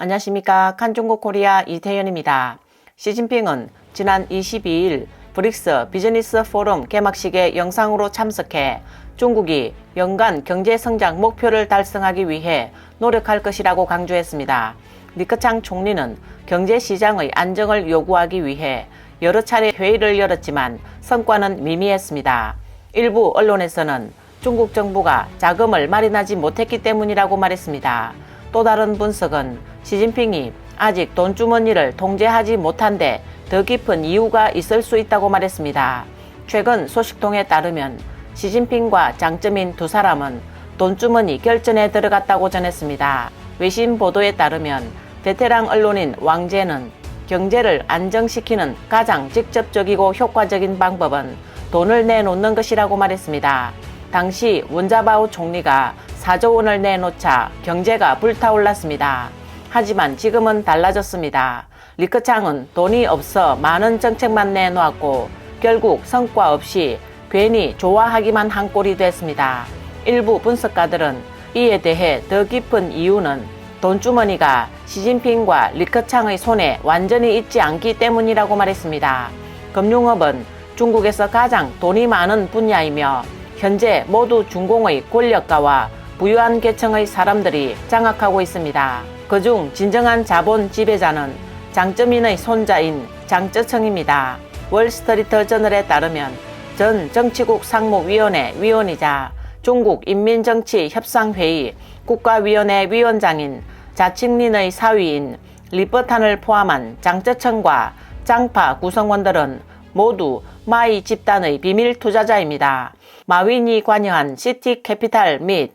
안녕하십니까. 칸중국 코리아 이태현입니다. 시진핑은 지난 22일 브릭스 비즈니스 포럼 개막식에 영상으로 참석해 중국이 연간 경제 성장 목표를 달성하기 위해 노력할 것이라고 강조했습니다. 리커창 총리는 경제 시장의 안정을 요구하기 위해 여러 차례 회의를 열었지만 성과는 미미했습니다. 일부 언론에서는 중국 정부가 자금을 마련하지 못했기 때문이라고 말했습니다. 또 다른 분석은 시진핑이 아직 돈주머니를 통제하지 못한 데 더 깊은 이유가 있을 수 있다고 말했습니다. 최근 소식통에 따르면 시진핑과 장쩌민 두 사람은 돈주머니 결전에 들어갔다고 전했습니다. 외신 보도에 따르면 베테랑 언론인 왕제는 경제를 안정시키는 가장 직접적이고 효과적인 방법은 돈을 내놓는 것이라고 말했습니다. 당시 원자바오 총리가 4조 원을 내놓자 경제가 불타올랐습니다. 하지만 지금은 달라졌습니다. 리커창은 돈이 없어 많은 정책만 내놓았고 결국 성과 없이 괜히 좋아하기만 한 꼴이 됐습니다. 일부 분석가들은 이에 대해 더 깊은 이유는 돈주머니가 시진핑과 리커창의 손에 완전히 있지 않기 때문이라고 말했습니다. 금융업은 중국에서 가장 돈이 많은 분야이며 현재 모두 중공의 권력가와 부유한 계층의 사람들이 장악하고 있습니다. 그중 진정한 자본 지배자는 장쩌민의 손자인 장쩌청입니다. 월스트리트 저널에 따르면 전 정치국 상무위원회 위원이자 중국 인민정치협상회의 국가위원회 위원장인 자칭린의 사위인 리버탄을 포함한 장쩌청과 장파 구성원들은 모두 마이 집단의 비밀 투자자입니다. 마윈이 관여한 시티캐피탈 및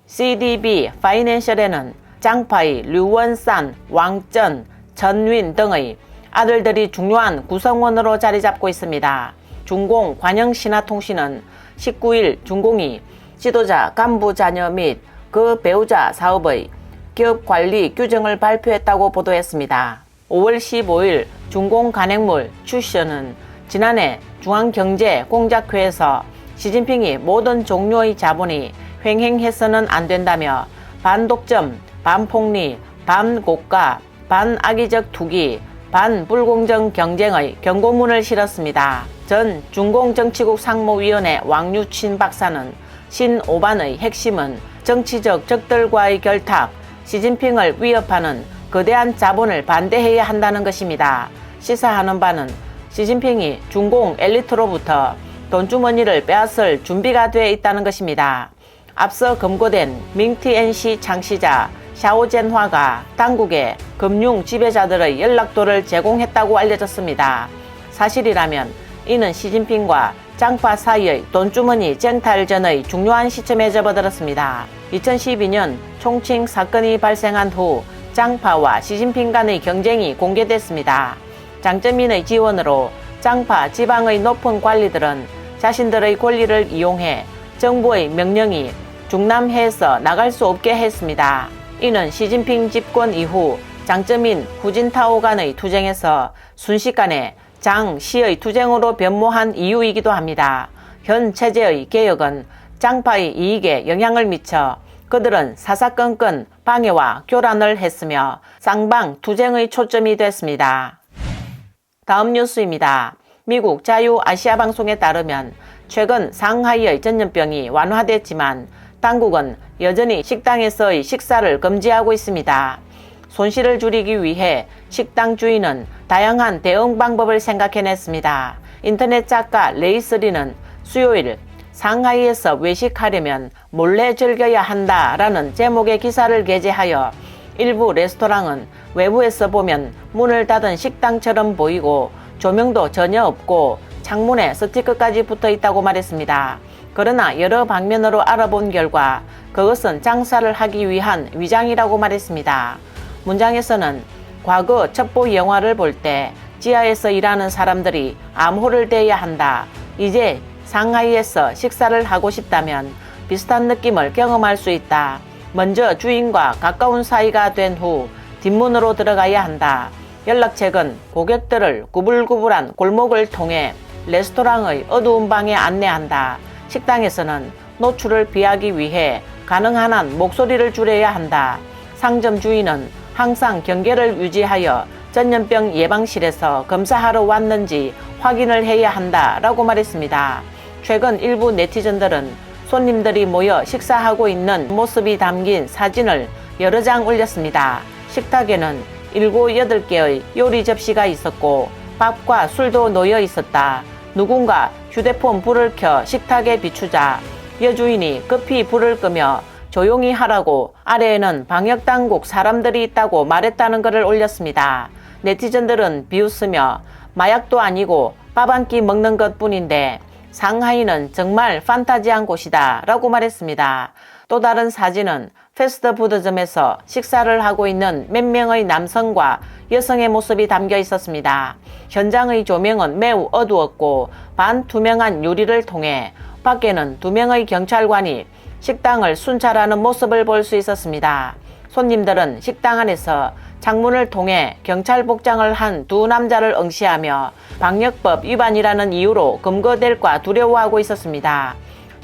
CDB 파이낸셜에는 장파의 류원산, 왕전, 전윈 등의 아들들이 중요한 구성원으로 자리 잡고 있습니다. 중공 관영신화통신은 19일 중공이 지도자 간부 자녀 및 그 배우자 사업의 기업관리 규정을 발표했다고 보도했습니다. 5월 15일 중공 간행물 추셔는 지난해 중앙경제공작회에서 시진핑이 모든 종류의 자본이 횡행해서는 안 된다며 반독점, 반폭리, 반고가, 반악의적 투기, 반불공정 경쟁의 경고문을 실었습니다. 전 중공정치국 상무위원회 왕유친 박사는 신오반의 핵심은 정치적 적들과의 결탁, 시진핑을 위협하는 거대한 자본을 반대해야 한다는 것입니다. 시사하는 바는 시진핑이 중공 엘리트로부터 돈주머니를 빼앗을 준비가 돼 있다는 것입니다. 앞서 검거된 밍티엔시 창시자 샤오젠화가 당국에 금융 지배자들의 연락도를 제공했다고 알려졌습니다. 사실이라면 이는 시진핑과 장파 사이의 돈주머니 쟁탈 전의 중요한 시점에 접어들었습니다. 2012년 총칭 사건이 발생한 후 장파와 시진핑 간의 경쟁이 공개됐습니다. 장쩌민의 지원으로 장파 지방의 높은 관리들은 자신들의 권리를 이용해 정부의 명령이 중남해에서 나갈 수 없게 했습니다. 이는 시진핑 집권 이후 장쩌민, 후진타오 간의 투쟁에서 순식간에 장, 시의 투쟁으로 변모한 이유이기도 합니다. 현 체제의 개혁은 장파의 이익에 영향을 미쳐 그들은 사사건건 방해와 교란을 했으며 쌍방 투쟁의 초점이 됐습니다. 다음 뉴스입니다. 미국 자유아시아방송에 따르면 최근 상하이의 전염병이 완화됐지만 당국은 여전히 식당에서의 식사를 금지하고 있습니다. 손실을 줄이기 위해 식당 주인은 다양한 대응 방법을 생각해냈습니다. 인터넷 작가 레이스리는 수요일 상하이에서 외식하려면 몰래 즐겨야 한다라는 제목의 기사를 게재하여 일부 레스토랑은 외부에서 보면 문을 닫은 식당처럼 보이고 조명도 전혀 없고 창문에 스티커까지 붙어 있다고 말했습니다. 그러나 여러 방면으로 알아본 결과 그것은 장사를 하기 위한 위장이라고 말했습니다. 문장에서는 과거 첩보 영화를 볼 때 지하에서 일하는 사람들이 암호를 대야 한다. 이제 상하이에서 식사를 하고 싶다면 비슷한 느낌을 경험할 수 있다. 먼저 주인과 가까운 사이가 된 후 뒷문으로 들어가야 한다. 연락책은 고객들을 구불구불한 골목을 통해 레스토랑의 어두운 방에 안내한다. 식당에서는 노출을 피하기 위해 가능한 한 목소리를 줄여야 한다. 상점 주인은 항상 경계를 유지하여 전염병 예방실에서 검사하러 왔는지 확인을 해야 한다라고 말했습니다. 최근 일부 네티즌들은 손님들이 모여 식사하고 있는 모습이 담긴 사진을 여러 장 올렸습니다. 식탁에는 7, 8개의 요리 접시가 있었고 밥과 술도 놓여 있었다. 누군가 휴대폰 불을 켜 식탁에 비추자 여주인이 급히 불을 끄며 조용히 하라고 아래에는 방역당국 사람들이 있다고 말했다는 글을 올렸습니다. 네티즌들은 비웃으며 마약도 아니고 밥 한 끼 먹는 것 뿐인데 상하이는 정말 판타지한 곳이다 라고 말했습니다. 또 다른 사진은 패스트푸드점에서 식사를 하고 있는 몇 명의 남성과 여성의 모습이 담겨 있었습니다. 현장의 조명은 매우 어두웠고 반투명한 유리를 통해 밖에는 2명의 경찰관이 식당을 순찰하는 모습을 볼 수 있었습니다. 손님들은 식당 안에서 창문을 통해 경찰 복장을 한 2 남자를 응시하며 방역법 위반이라는 이유로 검거될까 두려워하고 있었습니다.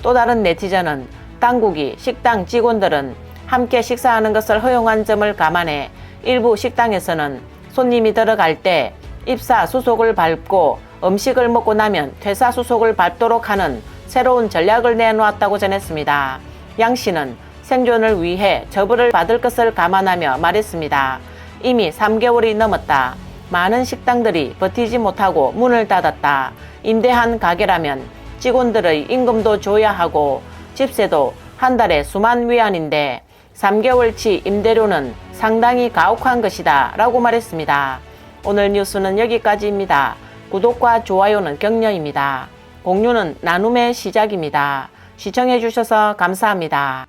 또 다른 네티즌은 당국이 식당 직원들은 함께 식사하는 것을 허용한 점을 감안해 일부 식당에서는 손님이 들어갈 때 입사수속을 밟고 음식을 먹고 나면 퇴사수속을 밟도록 하는 새로운 전략을 내놓았다고 전했습니다. 양 씨는 생존을 위해 처벌을 받을 것을 감안하며 말했습니다. 이미 3개월이 넘었다. 많은 식당들이 버티지 못하고 문을 닫았다. 임대한 가게라면 직원들의 임금도 줘야 하고 집세도 한 달에 수만 위안인데 3개월치 임대료는 상당히 가혹한 것이다 라고 말했습니다. 오늘 뉴스는 여기까지입니다. 구독과 좋아요는 격려입니다. 공유는 나눔의 시작입니다. 시청해 주셔서 감사합니다.